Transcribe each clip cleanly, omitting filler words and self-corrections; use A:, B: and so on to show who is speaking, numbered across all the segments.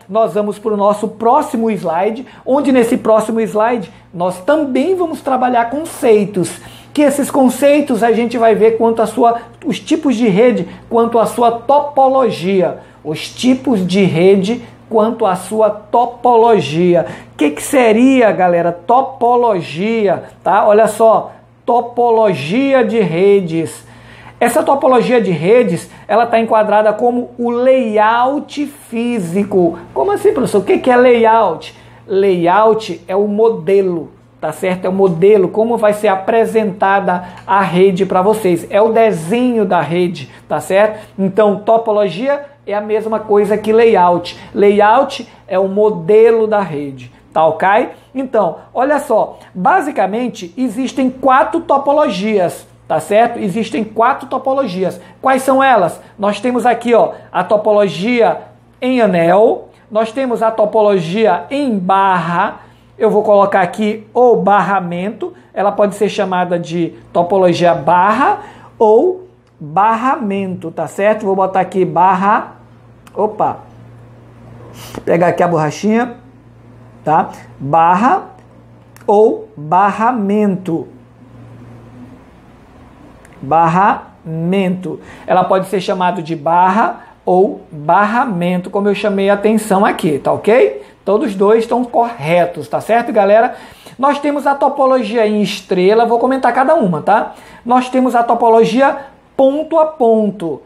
A: nós vamos para o nosso próximo slide, onde nesse próximo slide nós também vamos trabalhar conceitos, que esses conceitos a gente vai ver quanto a os tipos de rede, quanto a sua topologia. Os tipos de rede quanto à sua topologia. O que seria, galera, topologia? Tá? Olha só, topologia de redes. Essa topologia de redes, ela está enquadrada como o layout físico. Como assim, professor? O que é layout? Layout é o modelo, tá certo? É o modelo, como vai ser apresentada a rede para vocês. É o desenho da rede, tá certo? Então, topologia é a mesma coisa que layout. Layout é o modelo da rede, tá ok? Então, olha só, basicamente existem 4 topologias, tá certo? Existem 4 topologias. Quais são elas? Nós temos aqui, ó, a topologia em anel, nós temos a topologia em barra, eu vou colocar aqui o barramento, ela pode ser chamada de topologia barra ou barramento, tá certo? Vou botar aqui barra, opa, pegar aqui a borrachinha, tá? Barra ou barramento. Barramento. Ela pode ser chamada de barra ou barramento, como eu chamei a atenção aqui, tá ok? Todos os dois estão corretos, tá certo, galera? Nós temos a topologia em estrela, vou comentar cada uma, tá? Nós temos a topologia ponto a ponto.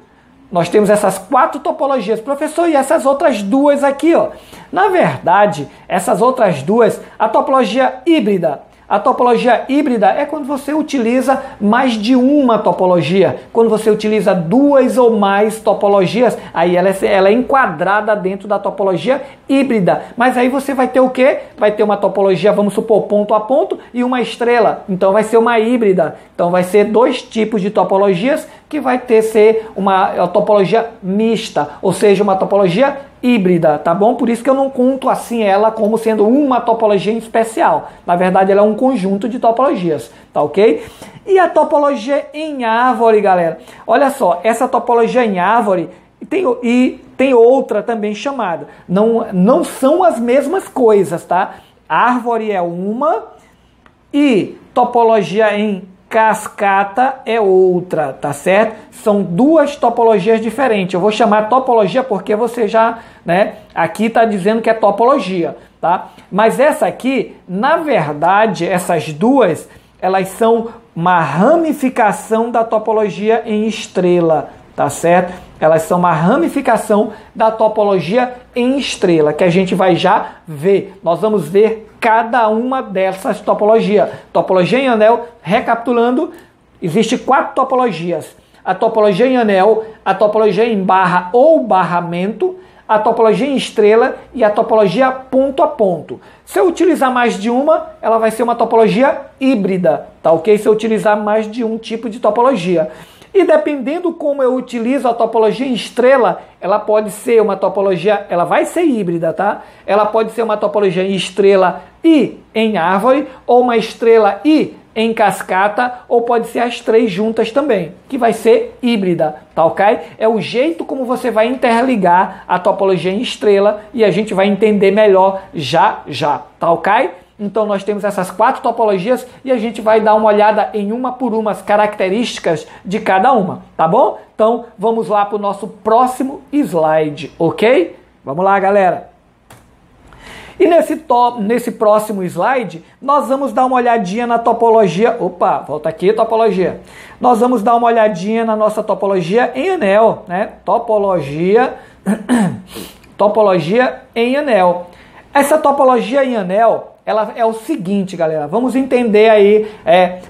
A: Nós temos essas 4 topologias. Professor, e essas outras 2 aqui, ó? Na verdade, essas outras 2, a topologia híbrida. A topologia híbrida é quando você utiliza mais de uma topologia. Quando você utiliza 2 ou mais topologias, aí ela é enquadrada dentro da topologia híbrida. Mas aí você vai ter o quê? Vai ter uma topologia, vamos supor, ponto a ponto e uma estrela. Então vai ser uma híbrida. Então vai ser 2 tipos de topologias que vai ser uma topologia mista, ou seja, uma topologia híbrida, tá bom? Por isso que eu não conto assim ela como sendo uma topologia em especial. Na verdade, ela é um conjunto de topologias, tá ok? E a topologia em árvore, galera? Olha só, essa topologia em árvore tem outra também chamada. Não são as mesmas coisas, tá? Árvore é uma e topologia em cascata é outra, tá certo? São 2 topologias diferentes. Eu vou chamar topologia porque você já, né, aqui está dizendo que é topologia, tá? Mas essa aqui, na verdade, essas 2, elas são uma ramificação da topologia em estrela, tá certo? Elas são uma ramificação da topologia em estrela, que a gente vai já ver. Nós vamos ver cada uma dessas topologias. Topologia em anel, recapitulando, existe 4 topologias. A topologia em anel, a topologia em barra ou barramento, a topologia em estrela e a topologia ponto a ponto. Se eu utilizar mais de uma, ela vai ser uma topologia híbrida, tá ok? Se eu utilizar mais de um tipo de topologia. E dependendo como eu utilizo a topologia em estrela, ela pode ser uma topologia, ela vai ser híbrida, tá? Ela pode ser uma topologia em estrela e em árvore, ou uma estrela e em cascata, ou pode ser as 3 juntas também, que vai ser híbrida, tá ok? É o jeito como você vai interligar a topologia em estrela e a gente vai entender melhor já, tá ok? Então nós temos essas 4 topologias e a gente vai dar uma olhada em uma por uma as características de cada uma, tá bom? Então vamos lá para o nosso próximo slide, ok? Vamos lá, galera! E nesse próximo slide, nós vamos dar uma olhadinha na topologia... Opa, volta aqui, topologia. Nós vamos dar uma olhadinha na nossa topologia em anel, né? Topologia em anel. Essa topologia em anel, ela é o seguinte, galera. Vamos entender aí,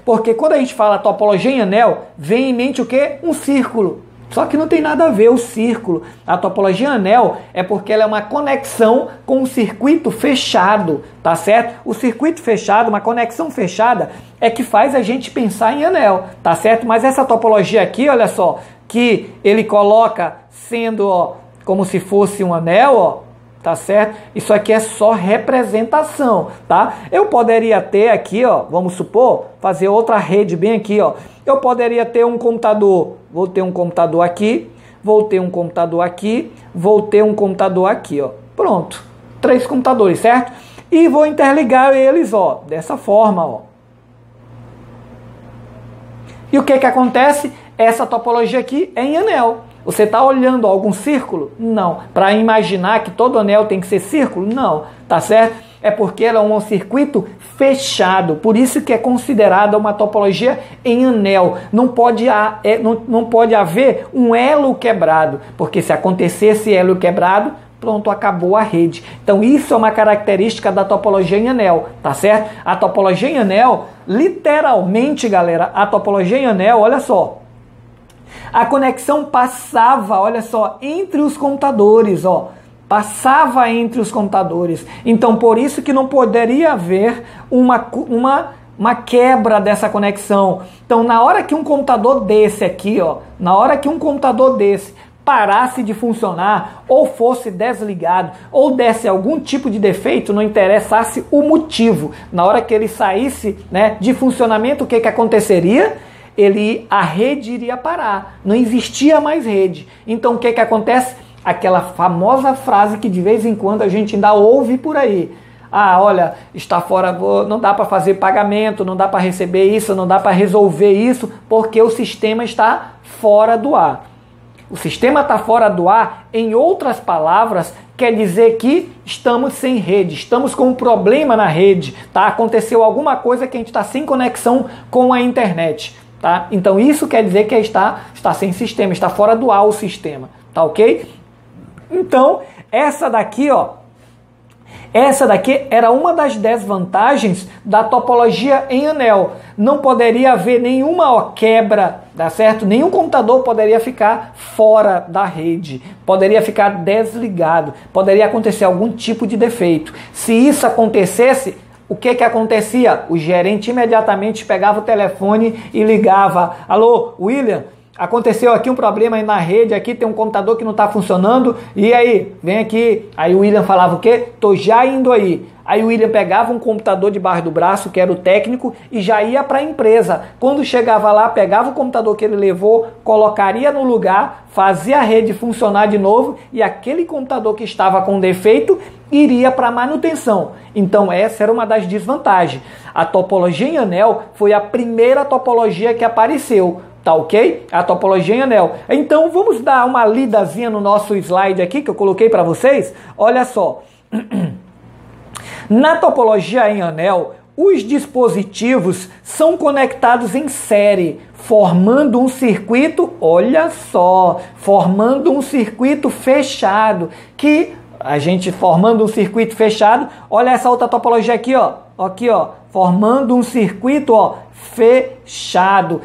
A: porque quando a gente fala topologia em anel, vem em mente o quê? Um círculo. Só que não tem nada a ver o círculo. A topologia anel é porque ela é uma conexão com um circuito fechado, tá certo? O circuito fechado, uma conexão fechada, é que faz a gente pensar em anel, tá certo? Mas essa topologia aqui, olha só, que ele coloca sendo, ó, como se fosse um anel, ó, tá certo? Isso aqui é só representação, tá? Eu poderia ter aqui, ó, vamos supor, fazer outra rede bem aqui, ó. Eu poderia ter um computador, vou ter um computador aqui, vou ter um computador aqui, vou ter um computador aqui, ó. Pronto, 3 computadores, certo? E vou interligar eles, ó, dessa forma, ó. E o que acontece? Essa topologia aqui é em anel. Você está olhando algum círculo? Não. Para imaginar que todo anel tem que ser círculo? Não. Tá certo? É porque ela é um circuito fechado. Por isso que é considerada uma topologia em anel. Não pode haver um elo quebrado. Porque se acontecesse elo quebrado, pronto, acabou a rede. Então isso é uma característica da topologia em anel, tá certo? A topologia em anel, literalmente, galera, a topologia em anel, olha só, a conexão passava, olha só, entre os computadores, ó, passava entre os computadores. Então por isso que não poderia haver uma quebra dessa conexão. Então na hora que um computador desse aqui, ó, na hora que um computador desse parasse de funcionar, ou fosse desligado, ou desse algum tipo de defeito, não interessasse o motivo, na hora que ele saísse, né, de funcionamento, o que aconteceria? A rede iria parar, não existia mais rede. Então o que acontece? Aquela famosa frase que de vez em quando a gente ainda ouve por aí. Ah, olha, está fora, não dá para fazer pagamento, não dá para receber isso, não dá para resolver isso, porque o sistema está fora do ar. O sistema está fora do ar, em outras palavras, quer dizer que estamos sem rede, estamos com um problema na rede, tá? Aconteceu alguma coisa que a gente está sem conexão com a internet, tá? Então isso quer dizer que está sem sistema, está fora do ar o sistema, tá ok? Então, essa daqui era uma das desvantagens da topologia em anel. Não poderia haver nenhuma quebra, tá certo? Nenhum computador poderia ficar fora da rede, poderia ficar desligado, poderia acontecer algum tipo de defeito. Se isso acontecesse, o que acontecia? O gerente imediatamente pegava o telefone e ligava: alô, William? Aconteceu aqui um problema aí na rede, aqui tem um computador que não está funcionando, e aí, vem aqui. Aí o William falava o quê? Tô já indo aí. Aí o William pegava um computador debaixo do braço, que era o técnico, e já ia para a empresa. Quando chegava lá, pegava o computador que ele levou, colocaria no lugar, fazia a rede funcionar de novo, e aquele computador que estava com defeito iria para manutenção. Então essa era uma das desvantagens. A topologia em anel foi a primeira topologia que apareceu. Tá ok? A topologia em anel. Então vamos dar uma lidazinha no nosso slide aqui que eu coloquei para vocês. Olha só. Na topologia em anel, os dispositivos são conectados em série, formando um circuito, olha só, formando um circuito fechado, que a gente formando um circuito fechado, olha essa outra topologia aqui, ó, formando um circuito, ó, fechado,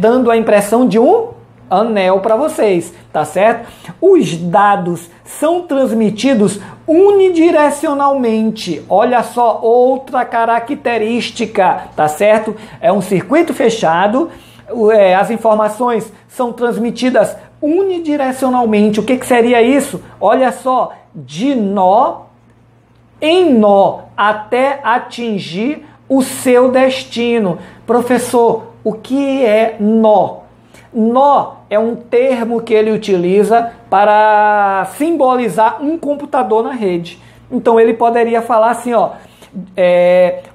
A: dando a impressão de um anel para vocês, tá certo? Os dados são transmitidos unidirecionalmente. Olha só outra característica, tá certo? É um circuito fechado, as informações são transmitidas unidirecionalmente. O que seria isso? Olha só, de nó em nó até atingir o seu destino. Professor, o que é nó? Nó é um termo que ele utiliza para simbolizar um computador na rede. Então ele poderia falar assim, ó,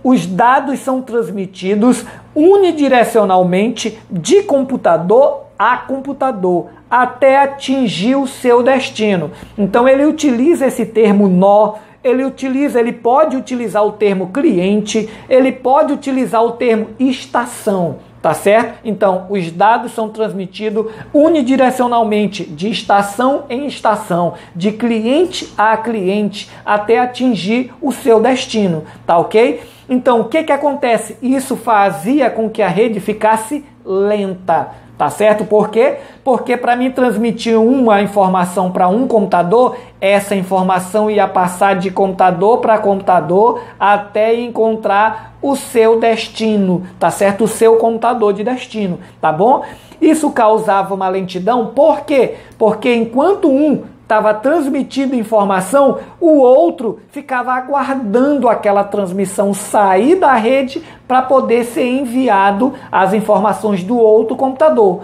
A: os dados são transmitidos unidirecionalmente de computador a computador até atingir o seu destino. Então ele utiliza esse termo nó, ele pode utilizar o termo cliente, ele pode utilizar o termo estação, tá certo? Então, os dados são transmitidos unidirecionalmente, de estação em estação, de cliente a cliente, até atingir o seu destino, tá ok? Então, o que acontece? Isso fazia com que a rede ficasse lenta, tá certo? Por quê? Porque para mim transmitir uma informação para um computador, essa informação ia passar de computador para computador até encontrar o seu destino, tá certo? O seu computador de destino, tá bom? Isso causava uma lentidão, por quê? Porque enquanto um estava transmitindo informação, o outro ficava aguardando aquela transmissão sair da rede para poder ser enviado as informações do outro computador.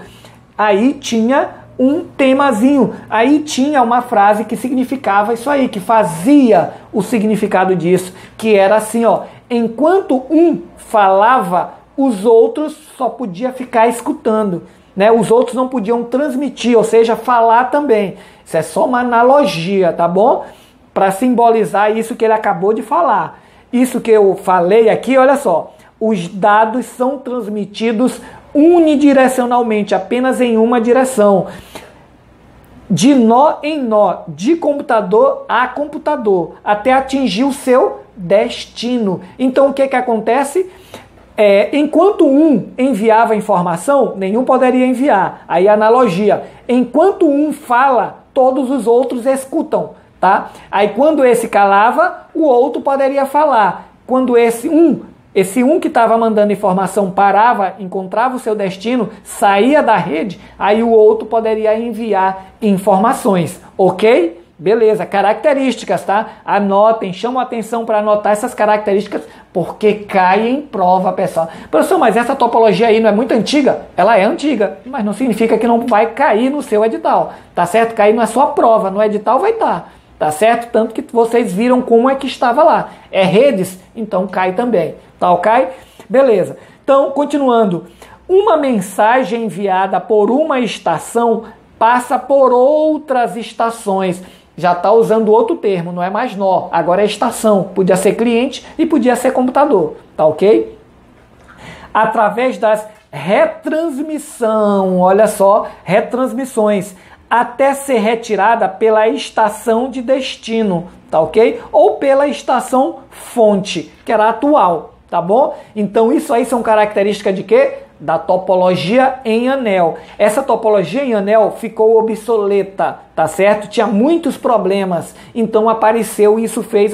A: Aí tinha um temazinho. Aí tinha uma frase que significava isso aí, que fazia o significado disso, que era assim, ó: enquanto um falava, os outros só podiam ficar escutando, né? Os outros não podiam transmitir, ou seja, falar também. Isso é só uma analogia, tá bom? Para simbolizar isso que ele acabou de falar. Isso que eu falei aqui, olha só, os dados são transmitidos unidirecionalmente, apenas em uma direção, de nó em nó, de computador a computador, até atingir o seu destino. Então o que acontece? Enquanto um enviava informação, nenhum poderia enviar. Aí a analogia, enquanto um fala, todos os outros escutam, tá? Aí quando esse calava, o outro poderia falar. Quando esse um que estava mandando informação parava, encontrava o seu destino, saía da rede, aí o outro poderia enviar informações, ok? Beleza, características, tá? Anotem, chamam a atenção para anotar essas características, porque cai em prova, pessoal. Professor, mas essa topologia aí não é muito antiga? Ela é antiga, mas não significa que não vai cair no seu edital, tá certo? Cair na sua prova, no edital vai estar, tá certo? Tanto que vocês viram como é que estava lá. É redes, então cai também, tá ok? Beleza, então continuando. Uma mensagem enviada por uma estação passa por outras estações. Já está usando outro termo, não é mais nó, agora é estação. Podia ser cliente e podia ser computador, tá ok? Através das retransmissão, olha só, retransmissões, até ser retirada pela estação de destino, tá ok? Ou pela estação fonte, que era a atual, tá bom? Então isso aí são características de quê? Da topologia em anel. Essa topologia em anel ficou obsoleta, tá certo? Tinha muitos problemas, então apareceu, isso fez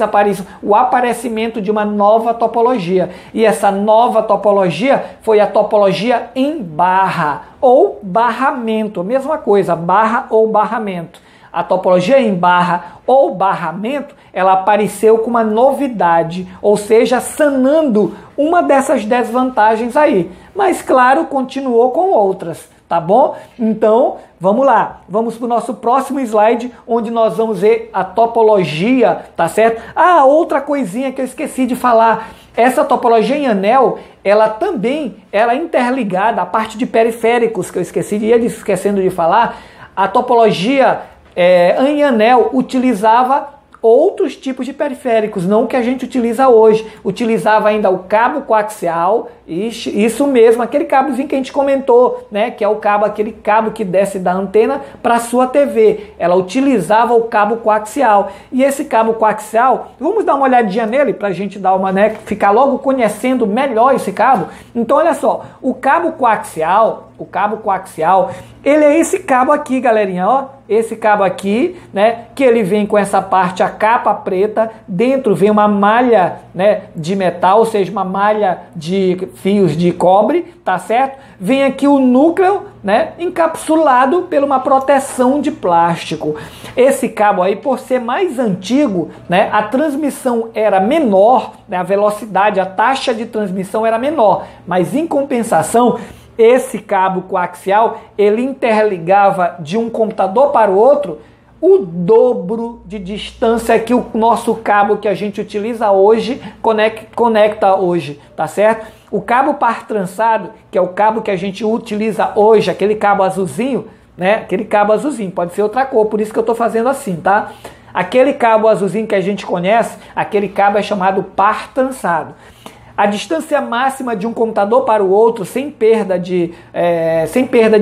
A: o aparecimento de uma nova topologia. E essa nova topologia foi a topologia em barra ou barramento, mesma coisa, barra ou barramento. A topologia em barra ou barramento, ela apareceu com uma novidade, ou seja, sanando uma dessas desvantagens aí. Mas, claro, continuou com outras, tá bom? Então, vamos lá. Vamos para o nosso próximo slide, onde nós vamos ver a topologia, tá certo? Ah, outra coisinha que eu esqueci de falar. Essa topologia em anel, ela também era interligada à parte de periféricos, que eu esquecendo de falar. A topologia em anel utilizava outros tipos de periféricos, não o que a gente utiliza hoje. Utilizava ainda o cabo coaxial, isso mesmo, aquele cabozinho que a gente comentou, né, que é aquele cabo que desce da antena para a sua TV. Ela utilizava o cabo coaxial. E esse cabo coaxial, vamos dar uma olhadinha nele para a gente dar uma, né, ficar logo conhecendo melhor esse cabo. Então olha só, o cabo coaxial, ele é esse cabo aqui, galerinha, ó. Esse cabo aqui, né, que ele vem com essa parte, a capa preta, dentro vem uma malha, né, de metal, ou seja, uma malha de fios de cobre, tá certo? Vem aqui o núcleo, né, encapsulado por uma proteção de plástico. Esse cabo aí, por ser mais antigo, né, a transmissão era menor, né, a velocidade, a taxa de transmissão era menor, mas em compensação, esse cabo coaxial, ele interligava de um computador para o outro o dobro de distância que o nosso cabo que a gente utiliza hoje conecta hoje, tá certo? O cabo par trançado, que é o cabo que a gente utiliza hoje, aquele cabo azulzinho, né? Aquele cabo azulzinho, pode ser outra cor, por isso que eu estou fazendo assim, tá? Aquele cabo azulzinho que a gente conhece, aquele cabo é chamado par trançado. A distância máxima de um computador para o outro, sem perda de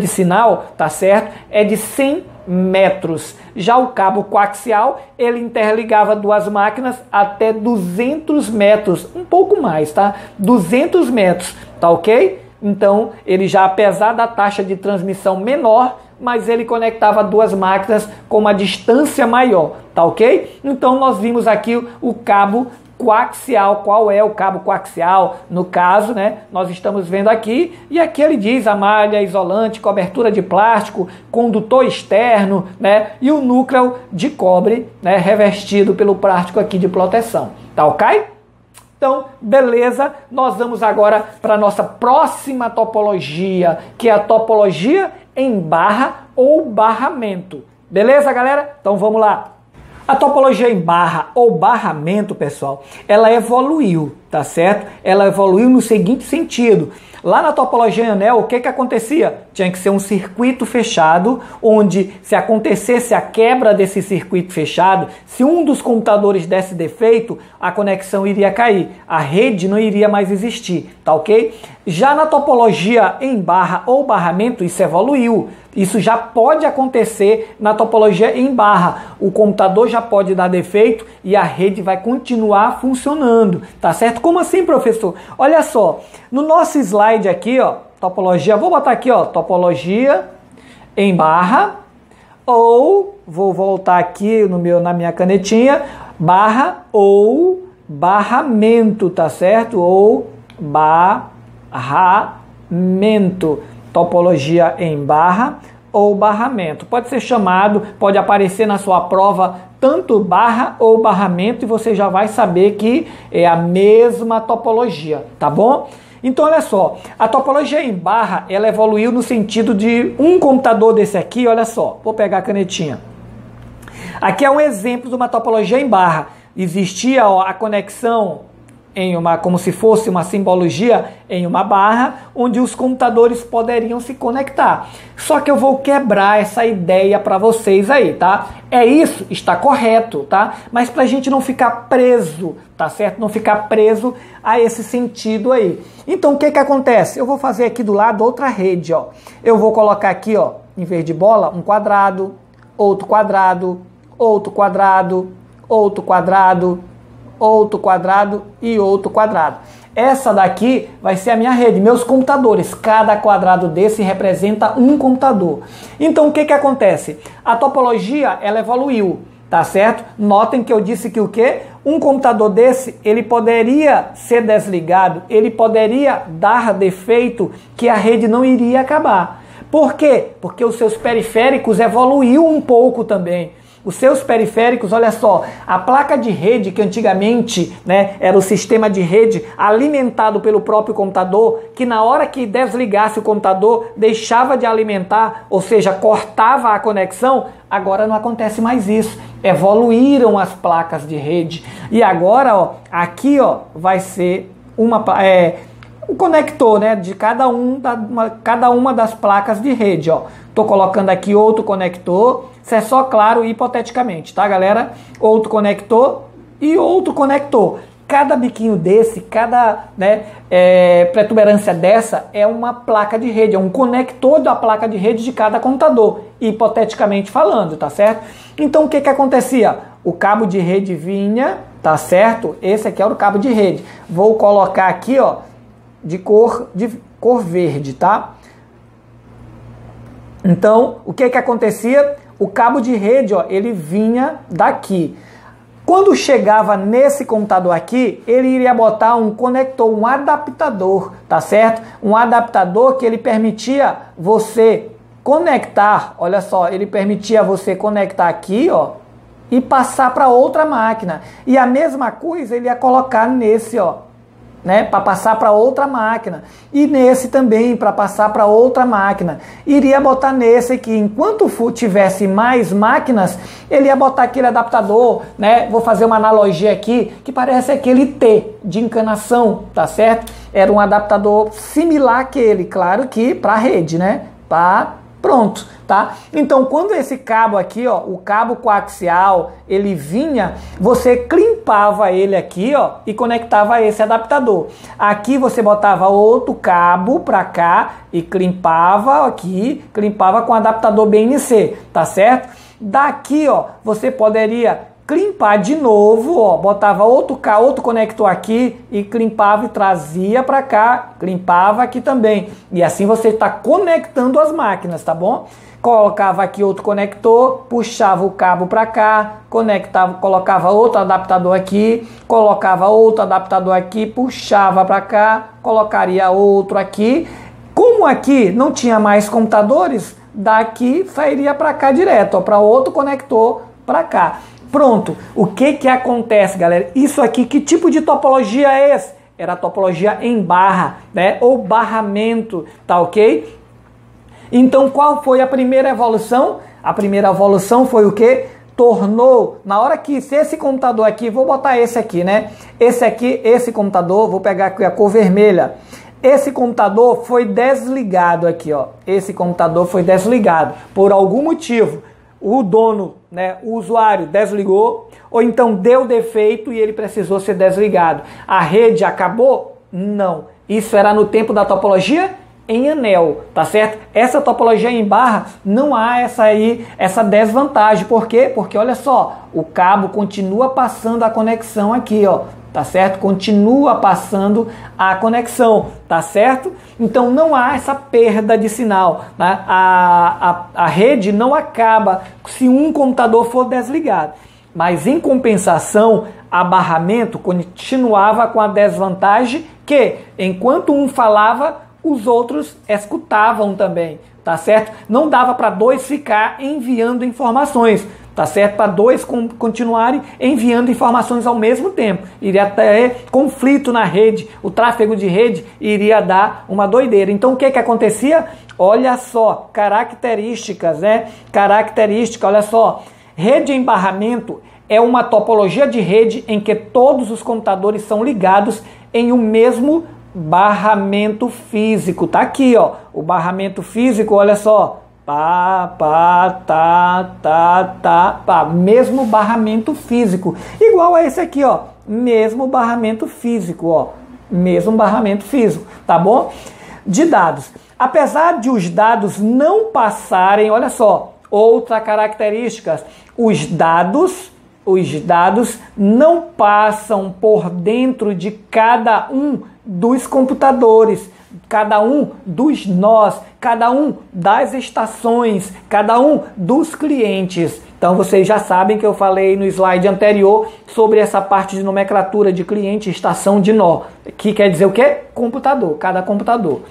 A: sinal, tá certo? É de 100 metros. Já o cabo coaxial, ele interligava duas máquinas até 200 metros, um pouco mais, tá? 200 metros, tá ok? Então, ele já, apesar da taxa de transmissão menor, mas ele conectava duas máquinas com uma distância maior, tá ok? Então, nós vimos aqui o cabo coaxial. Qual é o cabo coaxial? No caso, né, nós estamos vendo aqui, e aqui ele diz a malha isolante, cobertura de plástico, condutor externo, né, e o núcleo de cobre, né, revestido pelo plástico aqui de proteção. Tá ok? Então, beleza, nós vamos agora para a nossa próxima topologia, que é a topologia em barra ou barramento. Beleza, galera? Então vamos lá. A topologia em barra ou barramento, pessoal, ela evoluiu, tá certo? Ela evoluiu no seguinte sentido. Lá na topologia em anel, o que acontecia? Tinha que ser um circuito fechado, onde se acontecesse a quebra desse circuito fechado, se um dos computadores desse defeito, a conexão iria cair, a rede não iria mais existir, tá ok? Já na topologia em barra ou barramento, isso evoluiu. Isso já pode acontecer na topologia em barra. O computador já pode dar defeito e a rede vai continuar funcionando, tá certo? Como assim, professor? Olha só, no nosso slide aqui, ó, topologia, vou botar aqui, ó, topologia em barra, ou vou voltar aqui na minha canetinha, barra ou barramento, tá certo? Ou barramento. Topologia em barra ou barramento. Pode ser chamado, pode aparecer na sua prova tanto barra ou barramento e você já vai saber que é a mesma topologia, tá bom? Então olha só, a topologia em barra, ela evoluiu no sentido de um computador desse aqui, olha só, vou pegar a canetinha. Aqui é um exemplo de uma topologia em barra. Existia, ó, a conexão em como se fosse uma simbologia em uma barra, onde os computadores poderiam se conectar. Só que eu vou quebrar essa ideia para vocês aí, tá? É isso, está correto, tá? Mas para a gente não ficar preso, tá certo? Não ficar preso a esse sentido aí. Então o que acontece? Eu vou fazer aqui do lado outra rede, ó. Eu vou colocar aqui, ó, em vez de bola, um quadrado, outro quadrado, outro quadrado, outro quadrado, outro quadrado e outro quadrado. Essa daqui vai ser a minha rede, meus computadores. Cada quadrado desse representa um computador. Então o que acontece? A topologia, ela evoluiu, tá certo? Notem que eu disse que o quê? Um computador desse, ele poderia ser desligado, ele poderia dar defeito que a rede não iria acabar. Por quê? Porque os seus periféricos evoluiu um pouco também. Os seus periféricos, olha só, a placa de rede que antigamente, né, era o sistema de rede alimentado pelo próprio computador, que na hora que desligasse o computador deixava de alimentar, ou seja, cortava a conexão, agora não acontece mais isso. Evoluíram as placas de rede. E agora, ó, aqui, ó, vai ser o conector, né, de cada uma das placas de rede, ó. Tô colocando aqui outro conector. Isso é só, claro, hipoteticamente, tá, galera? Outro conector e outro conector. Cada biquinho desse, cada protuberância dessa é uma placa de rede, é um conector da placa de rede de cada computador, hipoteticamente falando, tá certo? Então o que acontecia? O cabo de rede vinha, tá certo? Esse aqui é o cabo de rede. Vou colocar aqui, ó, de cor verde, tá? Então, o que acontecia? O cabo de rede, ó, ele vinha daqui. Quando chegava nesse computador aqui, ele iria botar um conector, um adaptador, tá certo? Um adaptador que ele permitia você conectar, olha só, ele permitia você conectar aqui, ó, e passar para outra máquina. E a mesma coisa ele ia colocar nesse, ó, né, para passar para outra máquina, e nesse também para passar para outra máquina. Iria botar nesse aqui, enquanto tivesse mais máquinas, ele ia botar aquele adaptador, né? Vou fazer uma analogia aqui, que parece aquele T de encanação, tá certo? Era um adaptador similar àquele, claro que para a rede, né? Pronto, tá? Então, quando esse cabo aqui, ó, o cabo coaxial, ele vinha, você climpava ele aqui, ó, e conectava a esse adaptador. Aqui você botava outro cabo para cá e climpava aqui, climpava com adaptador BNC, tá certo? Daqui, ó, você poderia climpar de novo, ó, botava outro conector aqui e climpava e trazia para cá, climpava aqui também. E assim você está conectando as máquinas, tá bom? Colocava aqui outro conector, puxava o cabo para cá, conectava, colocava outro adaptador aqui, colocava outro adaptador aqui, puxava para cá, colocaria outro aqui. Como aqui não tinha mais computadores, daqui sairia para cá direto, para outro conector para cá. Pronto, o que acontece, galera? Isso aqui, que tipo de topologia é esse? Era a topologia em barra, né? Ou barramento, tá ok? Então qual foi a primeira evolução? A primeira evolução foi o quê? Tornou, na hora que, se esse computador aqui, vou botar esse aqui, né? Esse aqui, esse computador, vou pegar aqui a cor vermelha. Esse computador foi desligado aqui, ó. Esse computador foi desligado por algum motivo. O dono, né, o usuário desligou, ou então deu defeito e ele precisou ser desligado. A rede acabou? Não. Isso era no tempo da topologia em anel, tá certo? Essa topologia em barra não há essa desvantagem. Por quê? Porque olha só, o cabo continua passando a conexão aqui, ó, tá certo? Continua passando a conexão, tá certo? Então não há essa perda de sinal, né? A rede não acaba se um computador for desligado. Mas em compensação, barramento continuava com a desvantagem que, enquanto um falava, os outros escutavam também, tá certo? Não dava para dois ficar enviando informações, tá certo? Para dois continuarem enviando informações ao mesmo tempo. Iria ter conflito na rede, o tráfego de rede iria dar uma doideira. Então o que acontecia? Olha só, características, né? Característica, olha só. Rede em barramento é uma topologia de rede em que todos os computadores são ligados em um mesmo barramento físico. Tá aqui, ó, o barramento físico, olha só, mesmo barramento físico, igual a esse aqui, ó, mesmo barramento físico, ó, mesmo barramento físico, tá bom? De dados, apesar de os dados não passarem, olha só, outra característica, os dados não passam por dentro de cada um dos computadores, cada um dos nós, cada um das estações, cada um dos clientes. Então vocês já sabem que eu falei no slide anterior sobre essa parte de nomenclatura de cliente, estação, de nó, que quer dizer o quê? Computador, cada computador.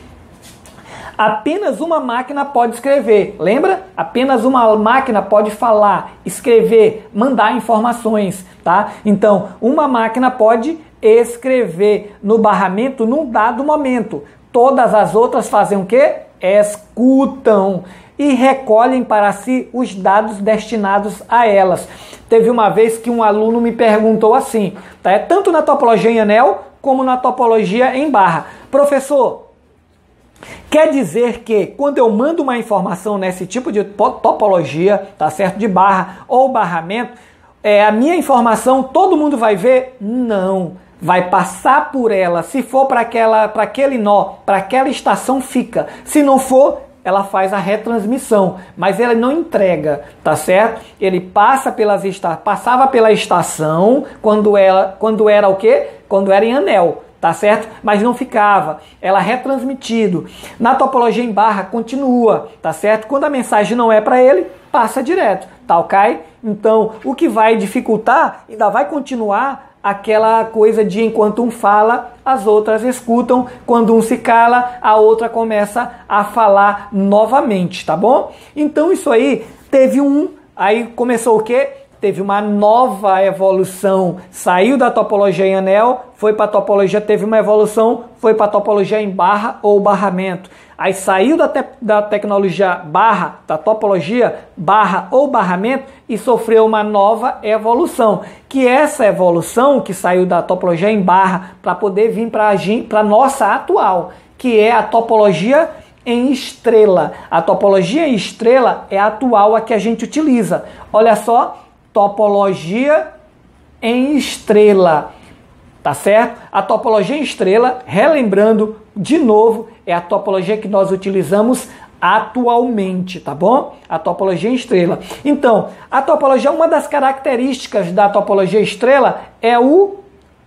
A: Apenas uma máquina pode escrever, lembra? Apenas uma máquina pode falar, escrever, mandar informações, tá? Então, uma máquina pode escrever no barramento num dado momento. Todas as outras fazem o quê? Escutam e recolhem para si os dados destinados a elas. Teve uma vez que um aluno me perguntou assim, tá? Tanto na topologia em anel como na topologia em barra. Professor, quer dizer que quando eu mando uma informação nesse tipo de topologia, tá certo, de barra ou barramento, a minha informação todo mundo vai ver? Não, vai passar por ela. Se for para aquele nó, para aquela estação, fica. Se não for, ela faz a retransmissão, mas ela não entrega, tá certo? Ele passava pela estação quando era o quê? Quando era em anel. Tá certo? Mas não ficava, ela é retransmitido. Na topologia em barra continua, tá certo? Quando a mensagem não é para ele, passa direto, tá ok? Então, o que vai dificultar, ainda vai continuar aquela coisa de enquanto um fala, as outras escutam, quando um se cala, a outra começa a falar novamente, tá bom? Então isso aí aí começou o quê? Teve uma nova evolução, saiu da topologia em anel, foi para a topologia, teve uma evolução, foi para a topologia em barra ou barramento. Aí saiu da tecnologia barra, da topologia barra ou barramento e sofreu uma nova evolução. Que essa evolução que saiu da topologia em barra para poder vir para a nossa atual, que é a topologia em estrela. A topologia em estrela é a atual, a que a gente utiliza. Olha só, topologia em estrela, tá certo? A topologia em estrela, relembrando de novo, é a topologia que nós utilizamos atualmente, tá bom? A topologia em estrela. Então, a topologia, uma das características da topologia estrela é o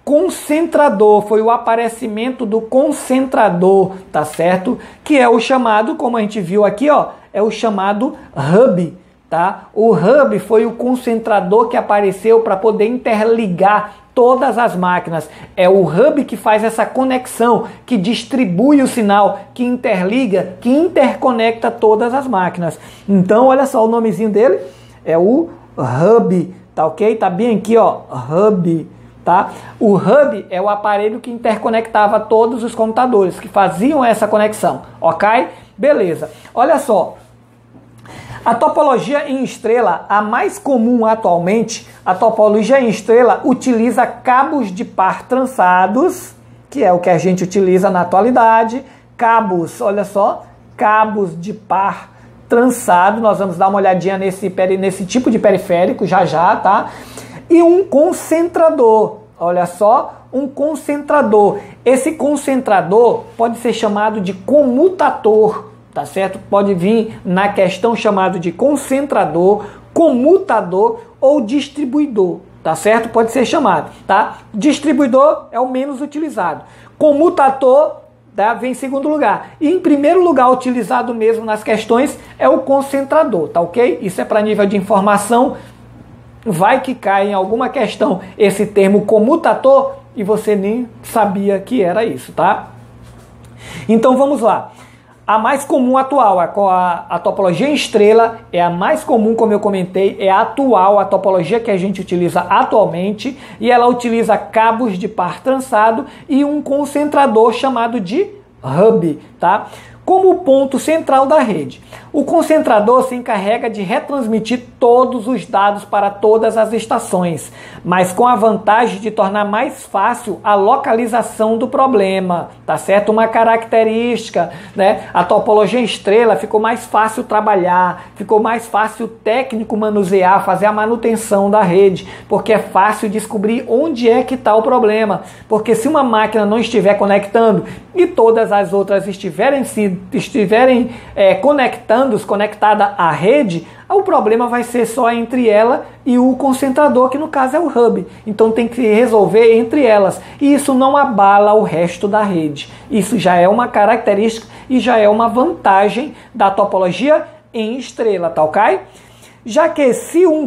A: concentrador, foi o aparecimento do concentrador, tá certo? Que é o chamado, como a gente viu aqui, ó, é o chamado hub. Tá? O hub foi o concentrador que apareceu para poder interligar todas as máquinas. É o hub que faz essa conexão, que distribui o sinal, que interliga, que interconecta todas as máquinas. Então, olha só o nomezinho dele, é o hub, tá ok? Tá bem aqui, ó, hub, tá? O hub é o aparelho que interconectava todos os computadores, que faziam essa conexão, ok? Beleza. Olha só. A topologia em estrela, a mais comum atualmente, a topologia em estrela utiliza cabos de par trançados, que é o que a gente utiliza na atualidade. Cabos, olha só, cabos de par trançado, nós vamos dar uma olhadinha nesse tipo de periférico já, tá? E um concentrador, olha só, um concentrador. Esse concentrador pode ser chamado de comutator, tá certo? Pode vir na questão chamado de concentrador, comutador ou distribuidor, tá certo? Pode ser chamado, tá? Distribuidor é o menos utilizado. Comutator, tá, vem em segundo lugar. E em primeiro lugar, utilizado mesmo nas questões, é o concentrador, tá ok? Isso é para nível de informação. Vai que cai em alguma questão esse termo comutator e você nem sabia que era isso, tá? Então vamos lá. A mais comum atual, a topologia em estrela é a mais comum, como eu comentei, é a atual, a topologia que a gente utiliza atualmente, e ela utiliza cabos de par trançado e um concentrador chamado de hub, tá? Como ponto central da rede. O concentrador se encarrega de retransmitir todos os dados para todas as estações, mas com a vantagem de tornar mais fácil a localização do problema, tá certo? Uma característica, né? A topologia em estrela ficou mais fácil trabalhar, ficou mais fácil o técnico manusear, fazer a manutenção da rede, porque é fácil descobrir onde é que está o problema, porque se uma máquina não estiver conectando e todas as outras estiverem conectada à rede, o problema vai ser só entre ela e o concentrador, que no caso é o hub. Então tem que resolver entre elas. E isso não abala o resto da rede. Isso já é uma característica e já é uma vantagem da topologia em estrela, tá ok? Já que se um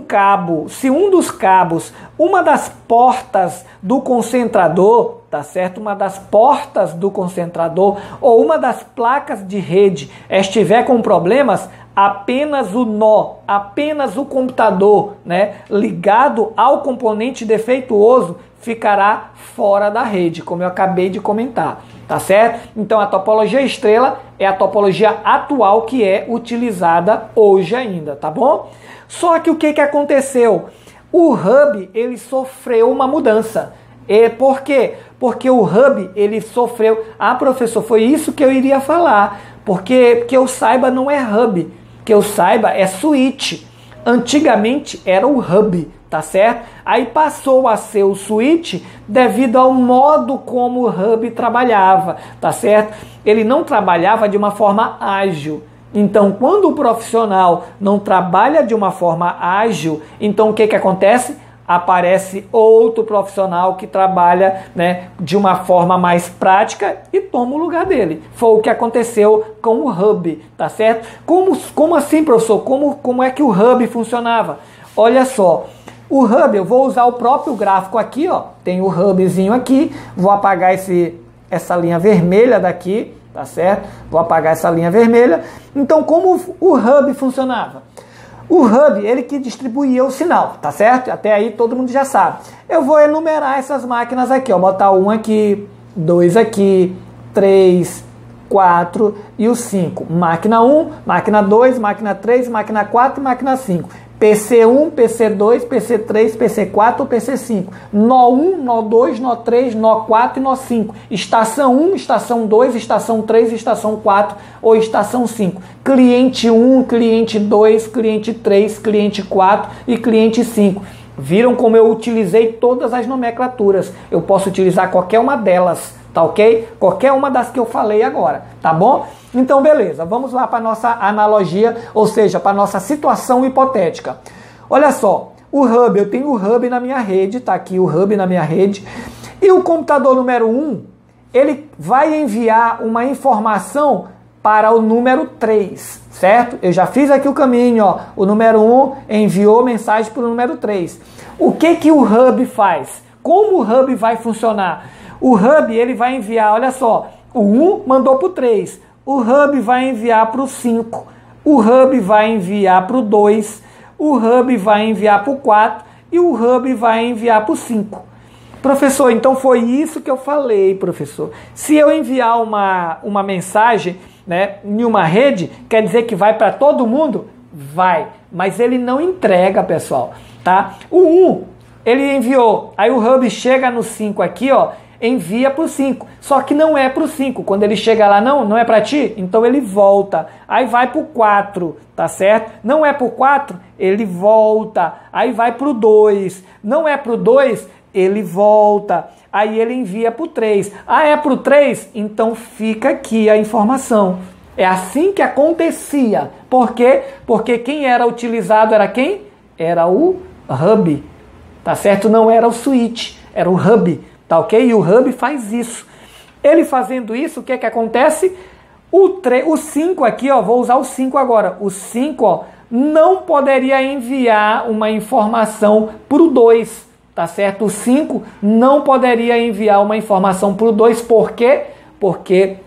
A: dos cabos, uma das portas do concentrador, tá certo? Uma das portas do concentrador ou uma das placas de rede estiver com problemas, apenas o nó, apenas o computador, né, ligado ao componente defeituoso ficará fora da rede, como eu acabei de comentar, tá certo? Então a topologia estrela é a topologia atual que é utilizada hoje ainda, tá bom? Só que o que aconteceu? O hub, ele sofreu uma mudança. E por quê? Porque o hub, ele sofreu... Ah, professor, foi isso que eu iria falar. Porque que eu saiba não é hub. Que eu saiba é switch. Antigamente era o hub, tá certo? Aí passou a ser o switch devido ao modo como o hub trabalhava, tá certo? Ele não trabalhava de uma forma ágil. Então, quando o profissional não trabalha de uma forma ágil, então o que acontece? Aparece outro profissional que trabalha, né, de uma forma mais prática e toma o lugar dele. Foi o que aconteceu com o hub, tá certo? Como assim, professor? Como é que o hub funcionava? Olha só, o hub, eu vou usar o próprio gráfico aqui, ó. Tem o hubzinho aqui, vou apagar essa linha vermelha daqui, tá certo? Vou apagar essa linha vermelha. Então, como o hub funcionava? O hub, ele que distribuía o sinal, tá certo? Até aí todo mundo já sabe. Eu vou enumerar essas máquinas aqui, ó. Botar 1 aqui, 2 aqui, 3, 4 e o 5. Máquina 1, máquina 2, máquina 3, máquina 4 e máquina 5. PC1, PC2, PC3, PC4 ou PC5. Nó 1, Nó 2, Nó 3, Nó 4 e Nó 5. Estação 1, Estação 2, Estação 3, Estação 4 ou Estação 5. Cliente 1, Cliente 2, Cliente 3, Cliente 4 e Cliente 5. Viram como eu utilizei todas as nomenclaturas. Eu posso utilizar qualquer uma delas, tá ok? Qualquer uma das que eu falei agora, tá bom? Então, beleza, vamos lá para a nossa analogia, ou seja, para a nossa situação hipotética. Olha só, o hub, eu tenho o hub na minha rede, tá aqui o hub na minha rede, e o computador número 1, ele vai enviar uma informação para o número 3, certo? Eu já fiz aqui o caminho, ó. O número 1 enviou mensagem para o número 3. O que o hub faz? Como o hub vai funcionar? O hub, ele vai enviar, olha só, o 1 mandou para o 3, o hub vai enviar para o 5, o hub vai enviar para o 2, o hub vai enviar para o 4 e o hub vai enviar para o 5. Professor, então foi isso que eu falei, professor. Se eu enviar uma mensagem, né, em uma rede, quer dizer que vai para todo mundo? Vai, mas ele não entrega, pessoal, tá? O 1, ele enviou, aí o hub chega no 5 aqui, ó, envia para o 5, só que não é para o 5, quando ele chega lá, não é para ti, então ele volta, aí vai para o 4, tá certo? Não é para o 4, ele volta, aí vai para o 2, não é para o 2, ele volta, aí ele envia para o 3, é para o 3? Então fica aqui a informação. É assim que acontecia. Por quê? Porque quem era utilizado era quem? Era o hub, tá certo? Não era o switch, era o hub, tá ok? E o hub faz isso. Ele fazendo isso, o que que acontece? O 5 aqui, ó, vou usar o 5 agora. O 5, ó, não poderia enviar uma informação para o 2, tá certo? O 5 não poderia enviar uma informação para o 2, por quê? Porque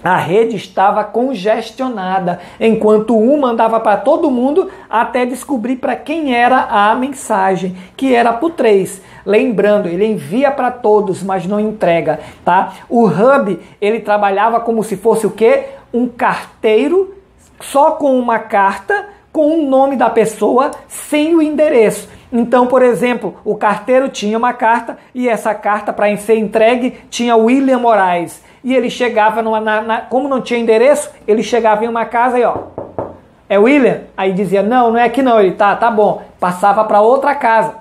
A: a rede estava congestionada, enquanto um mandava para todo mundo até descobrir para quem era a mensagem, que era para o 3. Lembrando, ele envia para todos, mas não entrega, tá? O hub, ele trabalhava como se fosse o quê? Um carteiro, só com uma carta, com o nome da pessoa, sem o endereço. Então, por exemplo, o carteiro tinha uma carta e essa carta, para ser entregue, tinha William Moraes. E ele chegava, como não tinha endereço, ele chegava em uma casa e ó, é William? Aí dizia, não é aqui não. Ele, tá bom. Passava para outra casa.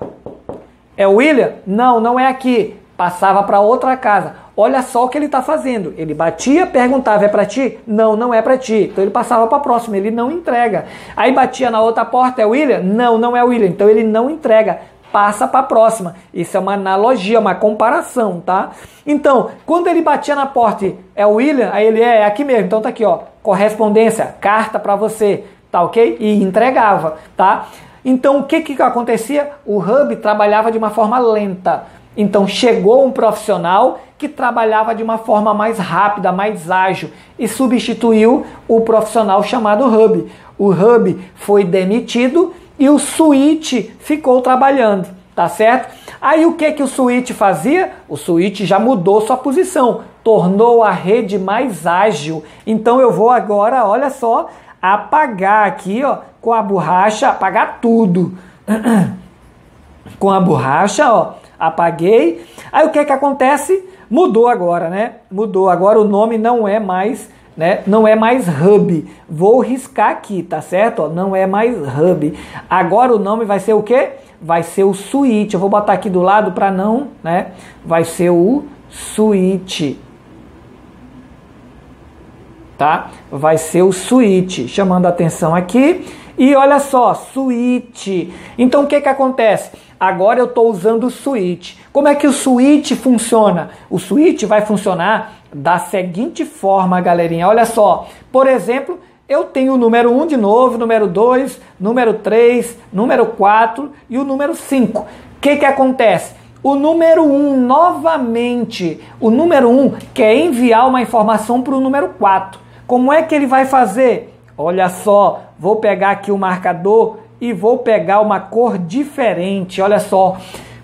A: É William? Não é aqui. Passava para outra casa. Olha só o que ele está fazendo. Ele batia, perguntava, é para ti? Não é para ti. Então ele passava para a próxima, ele não entrega. Aí batia na outra porta, é William? Não é William. Então ele não entrega. Passa para a próxima. Isso é uma analogia, uma comparação, tá? Então, quando ele batia na porta, é o William, aí ele é aqui mesmo. Então tá aqui, ó, correspondência, carta para você, tá ok? E entregava, tá? Então, o que acontecia? O hub trabalhava de uma forma lenta. Então, chegou um profissional que trabalhava de uma forma mais rápida, mais ágil e substituiu o profissional chamado hub. O hub foi demitido e o switch ficou trabalhando, tá certo? Aí o que o switch fazia? O switch já mudou sua posição, tornou a rede mais ágil. Então eu vou agora, olha só, apagar aqui, ó, com a borracha, apagar tudo. Com a borracha, ó, apaguei. Aí o que acontece? Mudou agora, né? Mudou, agora o nome não é mais... Não é mais hub. Vou riscar aqui, tá certo? Ó, não é mais hub. Agora o nome vai ser o quê? Vai ser o switch. Eu vou botar aqui do lado para não, né? Vai ser o switch. Tá? Vai ser o switch. Chamando a atenção aqui. E olha só, switch. Então o que acontece? Agora eu estou usando o switch. Como é que o switch funciona? O switch vai funcionar da seguinte forma, galerinha. Olha só, por exemplo, eu tenho o número 1 de novo, número 2, número 3, número 4 e o número 5. O que acontece? O número 1, novamente, o número 1 quer enviar uma informação para o número 4. Como é que ele vai fazer? Olha só, vou pegar aqui o marcador e vou pegar uma cor diferente. Olha só.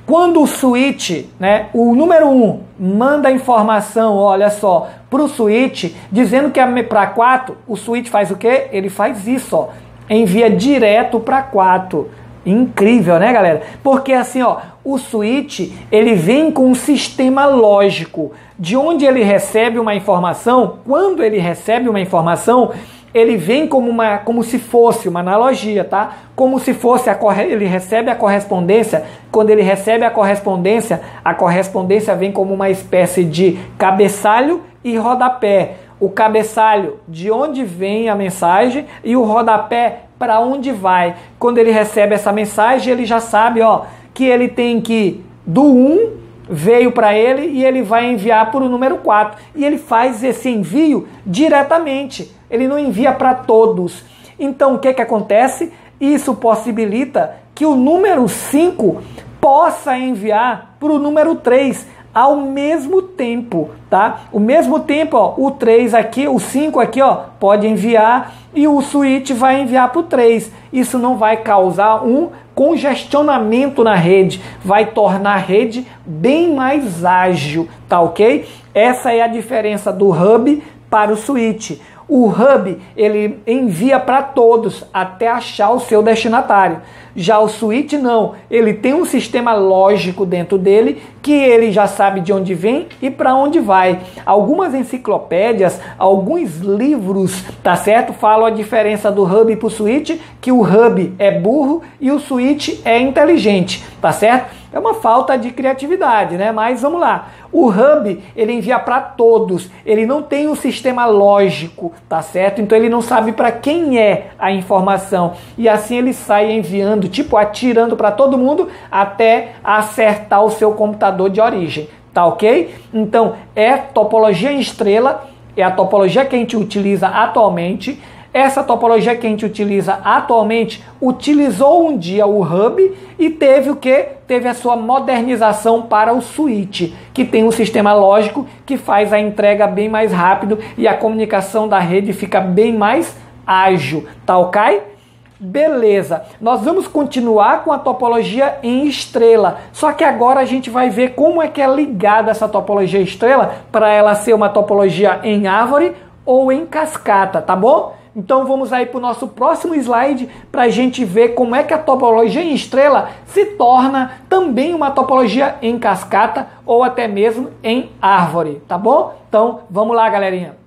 A: Quando o switch, né, o número 1 manda a informação, olha só, para o switch, dizendo que é para 4, o switch faz o quê? Ele faz isso, ó, envia direto para 4. Incrível, né, galera? Porque assim, ó, o switch, ele vem com um sistema lógico. De onde ele recebe uma informação, quando ele recebe uma informação, ele vem como se fosse uma analogia, tá? Como se fosse ele recebe a correspondência. Quando ele recebe a correspondência vem como uma espécie de cabeçalho e rodapé. O cabeçalho, de onde vem a mensagem, e o rodapé, para onde vai. Quando ele recebe essa mensagem, ele já sabe, ó, que ele tem que do 1 veio para ele e ele vai enviar para o número 4. E ele faz esse envio diretamente. Ele não envia para todos. Então, o que acontece? Isso possibilita que o número 5 possa enviar para o número 3 ao mesmo tempo, tá? O mesmo tempo, ó, o 3 aqui, o 5 aqui, ó, pode enviar e o switch vai enviar para o 3. Isso não vai causar um congestionamento na rede, vai tornar a rede bem mais ágil, tá ok? Essa é a diferença do hub para o switch. O hub, ele envia para todos até achar o seu destinatário. Já o switch não, ele tem um sistema lógico dentro dele que ele já sabe de onde vem e para onde vai. Algumas enciclopédias, alguns livros, tá certo? Falam a diferença do hub para o switch, que o hub é burro e o switch é inteligente, tá certo? É uma falta de criatividade, né? Mas vamos lá. O hub, ele envia para todos. Ele não tem um sistema lógico, tá certo? Então ele não sabe para quem é a informação. E assim ele sai enviando, tipo atirando para todo mundo até acertar o seu computador de origem, tá ok? Então é topologia em estrela, é a topologia que a gente utiliza atualmente. Essa topologia que a gente utiliza atualmente utilizou um dia o hub e teve o quê? Teve a sua modernização para o switch, que tem um sistema lógico que faz a entrega bem mais rápido e a comunicação da rede fica bem mais ágil, tá ok? Beleza, nós vamos continuar com a topologia em estrela, só que agora a gente vai ver como é que é ligada essa topologia estrela para ela ser uma topologia em árvore ou em cascata, tá bom? Então vamos aí para o nosso próximo slide para a gente ver como é que a topologia em estrela se torna também uma topologia em cascata ou até mesmo em árvore, tá bom? Então vamos lá, galerinha.